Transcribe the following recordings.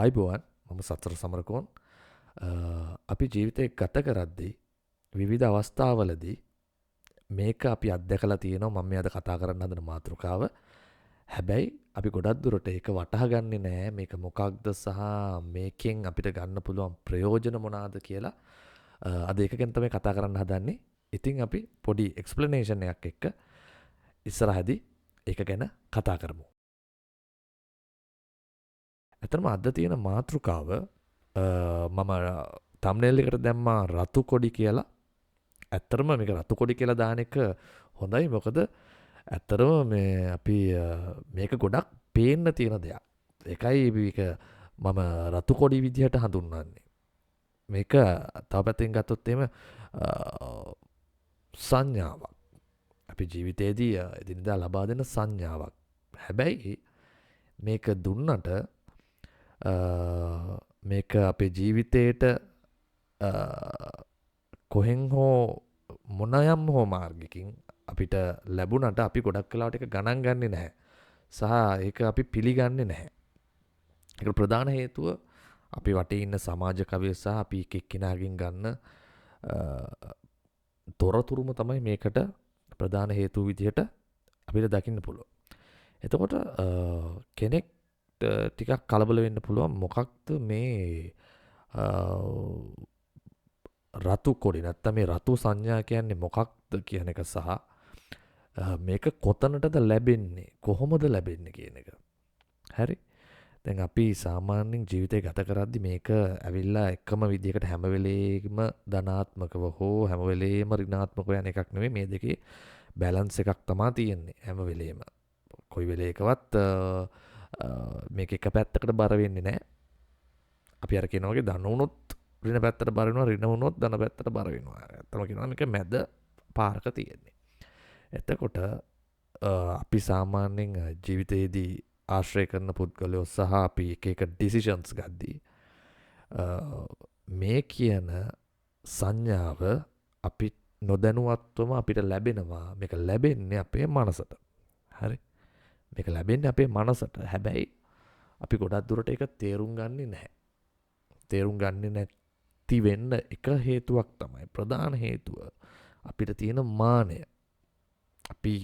ආයිබෝවන් මම සතර සමරකෝන් අපි ජීවිතය ගත කරද්දී විවිධ අවස්ථාවලදී මේක අපි අත්දැකලා තියෙනවා මම අද කතා කරන්න හදන මාතෘකාව. හැබැයි අපි ගොඩක් දුරට ඒක වටහා ගන්නේ නැහැ මේක මොකක්ද සහ මේකෙන් අපිට ගන්න පුළුවන් ප්‍රයෝජන මොනවාද කියලා. අද ඒක ගැන තමයි කතා කරන්න හදන්නේ. ඉතින් අපි පොඩි එක්ස්ප්ලනේෂන් එකක් එක්ක ඉස්සරහදී ඒක ගැන කතා කරමු. ඇතරම අද තියෙන මාතෘකාව මම තම්නෙල් එකට දැම්මා රතු කොඩි කියලා. ඇත්තරම මේක රතු කොඩි කියලා දාන එක හොඳයි. මොකද ඇත්තරම මේ අපි මේක ගොඩක් පේන්න තියෙන දෙයක්. ඒකයි මේක මම රතු කොඩි විදිහට හඳුන්වන්නේ. මේක තව පැත්තකින් ගත්තොත් එහෙම සංඥාවක්. අපි ජීවිතේදී එදිනදා ලබා දෙන සංඥාවක්. හැබැයි මේක දුන්නට මේක අපේ ජීවිතේට කොහෙන් හෝ මොනයම් හෝ මාර්ගකින් අපිට ලැබුණට අපි ගොඩක් කලාවට එක ගණන් ගන්නේ නැහැ. සහ ඒක අපි පිළිගන්නේ නැහැ. ඒක ප්‍රධාන හේතුව අපි වටේ ඉන්න සමාජ කවිය සහ අපි එක එක්කෙනාගෙන් ගන්න තොරතුරුම තමයි මේකට ප්‍රධාන හේතුව විදිහට අපිට දකින්න පුළුවන්. එතකොට කෙනෙක් ටිකක් කලබල වෙන්න පුළුවන් මොකක්ද මේ රතු කොඩි නැත්තම් මේ රතු සංඥා කියන්නේ මොකක්ද කියන එක සහ මේක කොතනටද ලැබෙන්නේ කොහොමද ලැබෙන්නේ කියන එක. හරි. දැන් අපි සාමාන්‍යයෙන් ජීවිතය ගත කරද්දි මේක ඇවිල්ලා එකම විදිහකට හැම වෙලේම ධනාත්මකව හෝ හැම වෙලේම ඍණාත්මකව යන එකක් නෙවෙයි. මේ දෙකේ බැලන්ස් එකක් තමයි තියෙන්නේ හැම වෙලේම. කොයි වෙලේකවත් මේක එක පැත්තකට බර වෙන්නේ නැහැ. අපි අර කියනවා වගේ ධන වුණොත් ඍණ පැත්තට බර වෙනවා, ඍණ වුණොත් ධන පැත්තට බර වෙනවා. ඇත්තම කියනවා මේක මැද පාරක තියෙන්නේ. එතකොට අපි සාමාන්‍යයෙන් ජීවිතයේදී ආශ්‍රය කරන පුද්ගලයෝ සහ අපි එක එක ඩිසිෂන්ස් ගද්දී මේ කියන සංඥාව අපි නොදැනුවත්වම අපිට ලැබෙනවා. මේක ලැබෙන්නේ අපේ මනසට. හරි. මේක ලැබෙන්නේ අපේ මනසට. හැබැයි අපි ගොඩක් දුරට ඒක තේරුම් ගන්නේ නැහැ. තේරුම් ගන්නේ නැති වෙන්න එක හේතුවක් තමයි ප්‍රධාන හේතුව අපිට තියෙන මානය. අපි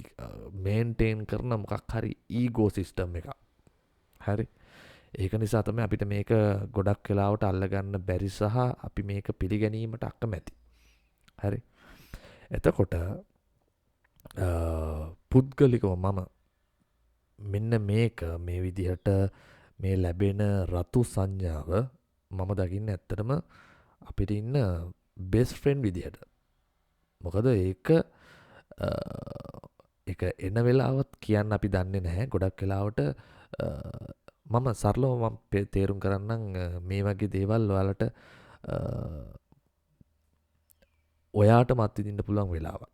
මේන්ටේන් කරන මොකක් හරි ඊගෝ සිස්ටම් එකක්. හරි. ඒක නිසා තමයි අපිට මේක ගොඩක් වෙලාවට අල්ලගන්න බැරි සහ අපි මේක පිළිගැනීමට අකමැති. හරි. එතකොට පුද්ගලිකව මම මෙන්න මේක මේ විදිහට මේ ලැබෙන රතු සංඥාව මම දකින්න ඇත්තටම අපිට ඉන්න බෙස්ට් ෆ්‍රෙන්ඩ් විදිහට. මොකද ඒක එන වෙලාවත් කියන්න අපි දන්නේ නැහැ. ගොඩක් වෙලාවට මම සරලව මම තේරුම් කරන්නම් මේ වගේ දේවල් ඔයාලට ඔයාට මත් විඳින්න පුළුවන් වෙලාවක්.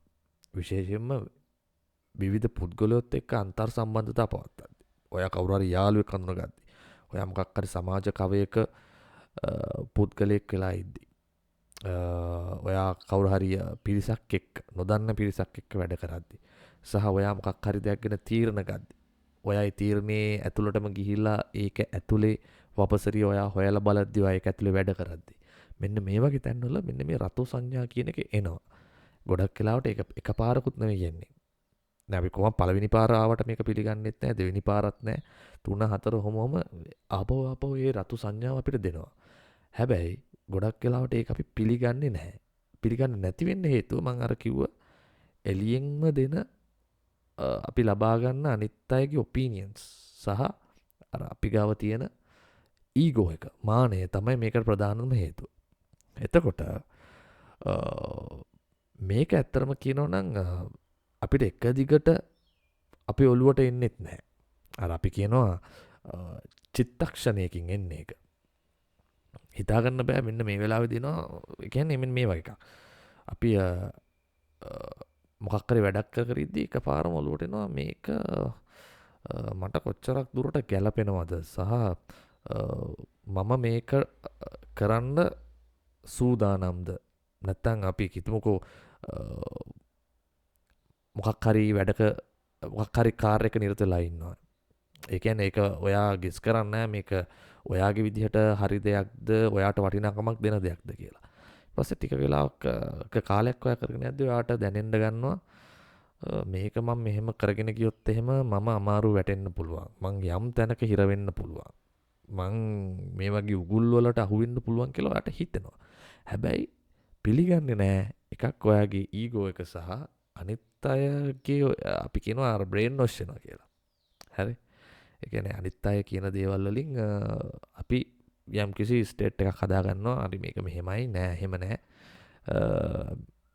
විශේෂයෙන්ම විවිධ පුද්ගලයොත් එක්ක අන්තර් සම්බන්ධතා පවත්වද්දී. ඔයා කවුරු හරි යාළුවෙක් හඳුනගද්දී. ඔයා මොකක් හරි සමාජ කවයක පුද්ගලයෙක් වෙලා ඉද්දී. ඔයා කවුරු හරි පිරිසක් එක්ක නොදන්න පිරිසක් එක්ක වැඩ කරද්දී. සහ ඔයා මොකක් හරි දෙයක් ගැන තීරණ ගද්දී. ඔයා ඒ තීරණේ ඇතුළටම ගිහිල්ලා ඒක ඇතුලේ වපසරිය ඔයා හොයලා බලද්දී ඔයා ඒක ඇතුලේ වැඩ කරද්දී. මෙන්න මේ වගේ තැන්වල මෙන්න මේ රතු සංඥා කියන එක එනවා. ගොඩක් වෙලාවට ඒක එකපාරකුත් නෙවෙයි යන්නේ. දැන් අපි කොහොම පළවෙනි පාර ආවට මේක පිළිගන්නෙත් නැහැ, දෙවෙනි පාරත් නැහැ, 3 4 ඔහොමම ආපහු ඒ රතු සංඥාව අපිට දෙනවා. හැබැයි ගොඩක් වෙලාවට ඒක අපි පිළිගන්නේ නැහැ. පිළිගන්නේ නැති වෙන්න හේතුව මම අර කිව්ව එළියෙන්ම දෙන අපි ලබා ගන්න අනිත් අයගේ ඔපිනියන්ස් සහ අර අපි ගාව තියෙන ඊගෝ එක මානය තමයි මේකට ප්‍රධානම හේතුව. එතකොට මේක ඇත්තරම කියනවා නම් අපිට එක දිගට අපේ ඔළුවට එන්නෙත් නැහැ. අර අපි කියනවා චිත්තක්ෂණයකින් එන්නේ එක. හිතාගන්න බෑ මෙන්න මේ වෙලාවේ දිනවා. ඒ කියන්නේ මෙන්න මේ වගේ එකක්. අපි මොකක් හරි වැඩක් කර ඉද්දී එකපාරම ඔළුවට එනවා මේක මට කොච්චරක් දුරට ගැලපෙනවද සහ මම මේක කරන්න සූදානම්ද නැත්තම් අපි හිතමුකෝ මොකක් හරි වැඩක මොකක් හරි කාර් එක නිරත වෙලා ඉන්නවා. ඒ කියන්නේ ඒක ඔයා ගෙස් කරන්නේ මේක ඔයාගේ විදිහට හරි දෙයක්ද ඔයාට වටිනාකමක් දෙන දෙයක්ද කියලා. ඊපස්සේ ටික වෙලාවක කාලයක් ඔයා කරගෙන යද්දී ඔයාට දැනෙන්න ගන්නවා මේක මම මෙහෙම කරගෙන ගියොත් එහෙම මම අමාරු වැටෙන්න පුළුවන්. මං යම් තැනක හිර වෙන්න පුළුවන්. මං මේ වගේ උගුල් වලට අහු වෙන්න පුළුවන් කියලා ඔයාට හිතෙනවා. හැබැයි පිළිගන්නේ නැහැ එකක් ඔයාගේ ඊගෝ එක සහ අනිත් අයගේ අපි කියනවා අර බ්‍රේන් වොෂ් වෙනවා කියලා. හරි? ඒ කියන්නේ අනිත් අය කියන දේවල් වලින් අපි යම්කිසි ස්ටේට් එකක් හදා ගන්නවා. හරි මේක මෙහෙමයි නෑ එහෙම නෑ.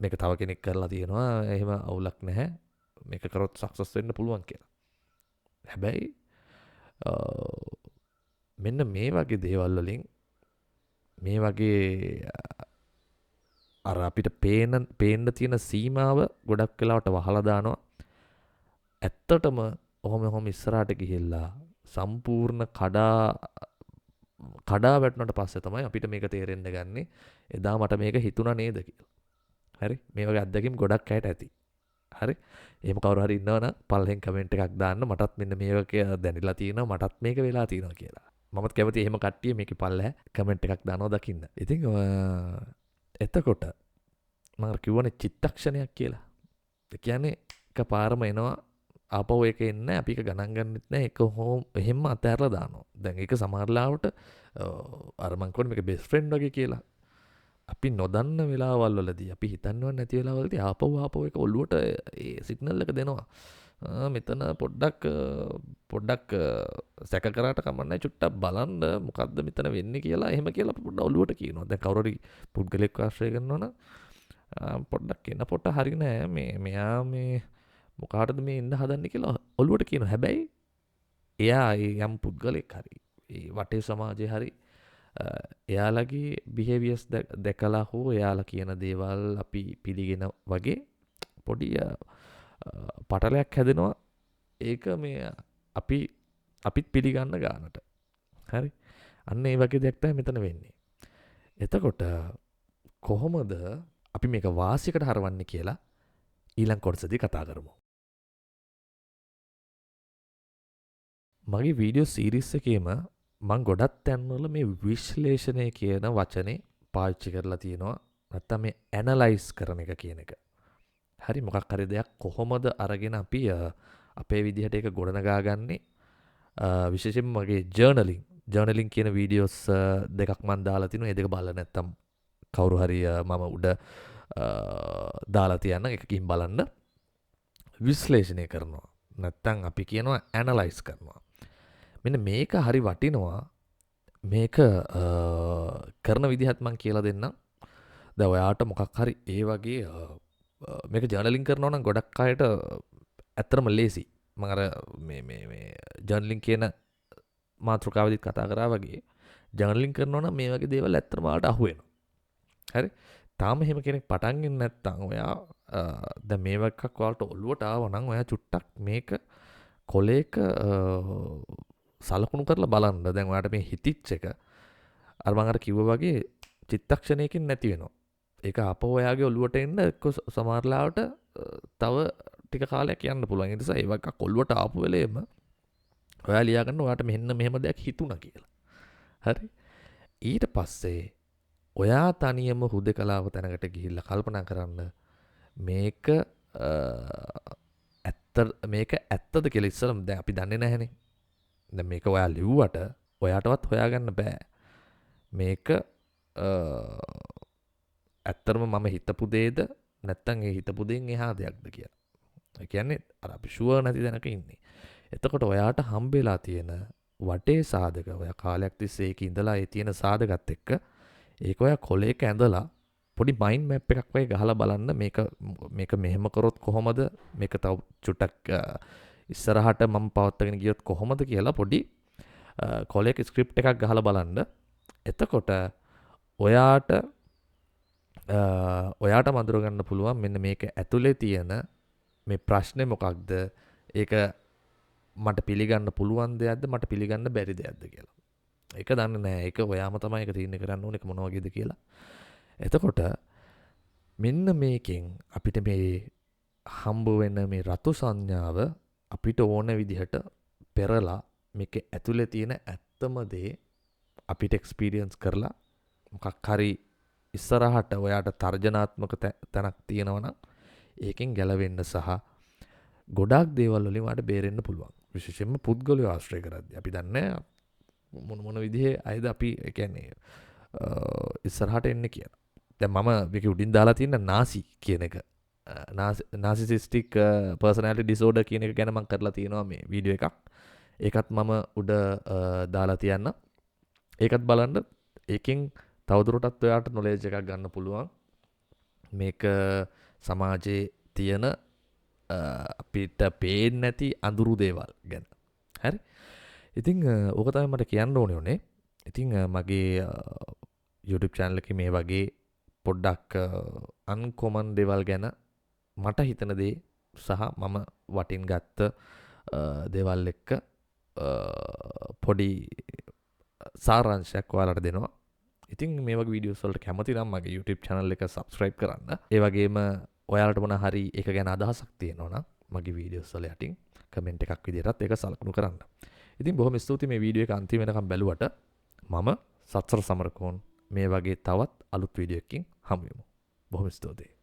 මේක තව කෙනෙක් කරලා තියෙනවා එහෙම අවුලක් නැහැ. මේක කරොත් සක්සස් වෙන්න පුළුවන් කියලා. හැබැයි මෙන්න මේ වගේ දේවල් වලින් මේ වගේ අර අපිට පේන්න තියෙන සීමාව ගොඩක් වෙලාවට වහලා දානවා. ඇත්තටම ඔහොම ඉස්සරහට ගිහිල්ලා සම්පූර්ණ කඩා වැටුණට පස්සේ තමයි අපිට මේක තේරෙන්න ගන්නේ එදා මට මේක හිතුණා නේද කියලා. හරි? මේ වගේ අත්දැකීම් ගොඩක් අයට ඇති. හරි? එහෙම කවුරු හරි ඉන්නවනම් පල්ලෙන් කමෙන්ට් එකක් දාන්න මටත් මෙන්න මේක දැනিলা තියෙනවා මටත් මේක වෙලා තියෙනවා කියලා. මමත් කැමති එහෙම කට්ටිය මේකේ පල්ලෙහ කමෙන්ට් එකක් දානවා දකින්න. ඉතින් එතකොට මම කිව්වනේ චිත්තක්ෂණයක් කියලා. ඒ කියන්නේ එකපාරම එනවා ආපහු ඒක එන්නේ අපි ඒක ගණන් ගන්නෙත් නැහැ ඒක එහෙම අතහැරලා දානවා. දැන් ඒක සමහරලාවට අර මං කියන්නේ මේක බෙස්ට් ෆ්‍රෙන්ඩ් වගේ කියලා. අපි නොදන්න වෙලාවල් වලදී අපි හිතන්නවත් නැති වෙලාවලදී ආපහු ඒක ඔළුවට ඒ සිග්නල් එක දෙනවා. මෙතන පොඩ්ඩක් සැක කරාට කමන්නේ චුට්ටක් බලන්න මොකද්ද මෙතන වෙන්නේ කියලා එහෙම කියලා අපි පොඩ්ඩක් ඔළුවට කියනවා. දැන් කවුරු හරි පුද්ගලෙක් ආශ්‍රය කරනවා නම් පොඩ්ඩක් කියන පොට හරි නෑ මෙයා මේ මොකාටද මේ ඉන්න හදන්නේ කියලා ඔළුවට කියනවා. හැබැයි එයා යම් පුද්ගලෙක් හරි ඒ වටේ සමාජයේ හරි එයාලගේ බිහෙවියර්ස් දැකලා හෝ එයාලා කියන දේවල් අපි පිළිගෙන වගේ පොඩි පටලයක් හැදෙනවා. ඒක මේ අපිත් පිළිගන්න ගන්නට. හරි? අන්න ඒ වගේ දෙයක් තමයි මෙතන වෙන්නේ. එතකොට කොහොමද අපි මේක වාසියකට හරවන්නේ කියලා ඊළඟ කොටසදී කතා කරමු. මගේ වීඩියෝ සීරීස් එකේම මම ගොඩක් තැන්වල මේ විශ්ලේෂණය කියන වචනේ පාවිච්චි කරලා තියෙනවා. නැත්තම් මේ ඇනලයිස් කරන එක කියන එක. හරි මොකක් හරි දෙයක් කොහොමද අරගෙන අපි අපේ විදිහට ඒක ගොඩනගා ගන්නේ විශේෂයෙන්ම මගේ ජර්නලින් කියන වීඩියෝස් දෙකක් මම දාලා තිනවා. ඒ දෙක බලලා නැත්තම් කවුරු හරි මම උඩ දාලා තියන්න එකකින් බලන්න. විශ්ලේෂණය කරනවා. නැත්තම් අපි කියනවා ඇනලයිස් කරනවා. මෙන්න මේක හරි වටිනවා. මේක කරන විදිහත් මම කියලා දෙන්නම්. දැන් ඔයාට මොකක් හරි ඒ වගේ මේක ජර්නලින් කරනවා නම් ගොඩක් අයට ඇත්තටම ලේසි. මම අර මේ ජර්නලින් කියන මාතෘකාවේදීත් කතා කරා වගේ ජර්නලින් කරනවා නම් මේ වගේ දේවල් ඇත්තටම ඔයාලට අහු වෙනවා. හරි? තාම එහෙම කෙනෙක් පටන් ගන්න නැත්නම් ඔයා දැන් මේ වගේ එකක් ඔයාලට ඔළුවට ආවා නම් ඔයා චුට්ටක් මේක කොලේක සලකුණු කරලා බලන්න. දැන් ඔයාට මේ හිතිච්ච එක අර මම අර කිව්වා වගේ චිත්තක්ෂණයකින් නැති වෙනවා. ඒක අපෝ ඔයාගේ ඔළුවට එන්න එක්ක සමහරලාවට තව ටික කාලයක් යන්න පුළුවන්. ඒ නිසා ඒ වගේ එකක් ඔළුවට ආපු වෙලේම ඔයා ලියා ගන්න ඔයාට මෙන්න මෙහෙම දෙයක් හිතුණා කියලා. හරි? ඊට පස්සේ ඔයා තනියම හුදකලාව තැනකට ගිහිල්ලා කල්පනා කරන්න මේක ඇත්තද කියලා ඉස්සරම දැන් අපි දන්නේ නැහනේ. දැන් මේක ඔයා ලිව්වට ඔයාටවත් හොයාගන්න බෑ. මේක ඇත්තරම මම හිතපු දේද නැත්තම් ඒ හිතපු දෙයින් එහා දෙයක්ද කියලා. ඒ කියන්නේ අර අපි ෂුවර් නැති දැනක ඉන්නේ. එතකොට ඔයාට හම්බෙලා තියෙන වටේ සාධක ඔයා කාලයක් තිස්සේ ඒක ඉඳලා ඒ තියෙන සාධකත් එක්ක ඒක ඔයා කොලේක ඇඳලා පොඩි මයින්ඩ් මැප් එකක් වගේ ගහලා බලන්න මේක මෙහෙම කරොත් කොහොමද මේක තව චුට්ටක් ඉස්සරහට මම පවත්වාගෙන ගියොත් කොහොමද කියලා පොඩි කොලේක ස්ක්‍රිප්ට් එකක් ගහලා බලන්න. එතකොට ඔයාට මඳුර ගන්න පුළුවන් මෙන්න මේක ඇතුලේ තියෙන මේ ප්‍රශ්නේ මොකක්ද? ඒක මට පිළිගන්න පුළුවන් දෙයක්ද මට පිළිගන්න බැරි දෙයක්ද කියලා. ඒක දන්නේ නැහැ. ඒක ඔයාම තමයි ඒක තීරණය කරන්න ඕනේ මොන වගේද කියලා. එතකොට මෙන්න මේකෙන් අපිට මේ හම්බ වෙන මේ රතු සංඥාව අපිට ඕන විදිහට පෙරලා මේක ඇතුලේ තියෙන ඇත්තම දේ අපිට එක්ස්පීරියන්ස් කරලා මොකක් හරි ඉස්සරහට ඔයාට තර්ජනාත්මක තැනක් තියෙනවනම් ඒකෙන් ගැලවෙන්න සහ ගොඩක් දේවල් වලින් වාට බේරෙන්න පුළුවන්. විශේෂයෙන්ම පුද්ගලයෝ ආශ්‍රය කරද්දී අපි දන්නේ මොන විදිහේ අයද අපි ඒ කියන්නේ ඉස්සරහට එන්නේ කියලා. දැන් මම මේක උඩින් දාලා තියෙන නාසි කියන එක නාසිසිස්ටික් පර්සනැලිටි ඩිසෝඩර් කියන එක ගැන මම කරලා තියෙනවා මේ වීඩියෝ එකක්. ඒකත් මම උඩ දාලා තියන්න. ඒකත් බලන්න. ඒකෙන් තවදුරටත් ඔයාට නොලෙජ් එකක් ගන්න පුළුවන්. මේක සමාජයේ තියෙන අපිට පේන්නේ නැති අඳුරු දේවල් ගැන. හරි? ඉතින් ඕක තමයි මට කියන්න ඕනේ උනේ. ඉතින් මගේ YouTube channel එකේ මේ වගේ පොඩ්ඩක් අන්කොමන් දේවල් ගැන මට හිතන දේ සහ මම වටින් ගත්ත දේවල් එක්ක පොඩි සාරාංශයක් ඔයාලට දෙනවා. ඉතින් මේ වගේ වීඩියෝස් වලට කැමති නම් මගේ YouTube channel එක subscribe කරන්න. ඒ වගේම ඔයාලට මොන හරි එක ගැන අදහසක් තියෙනවා නම් මගේ වීඩියෝස් වල යටින් කමෙන්ට් එකක් විදිහටත් ඒක සලකුණු කරන්න. ඉතින් බොහොම ස්තුතියි මේ වීඩියෝ එක අන්තිම වෙනකම් බැලුවට. මම සත්සර සමරකෝන් මේ වගේ තවත් අලුත් වීඩියෝ එකකින් හමු වෙමු. බොහොම ස්තුතියි.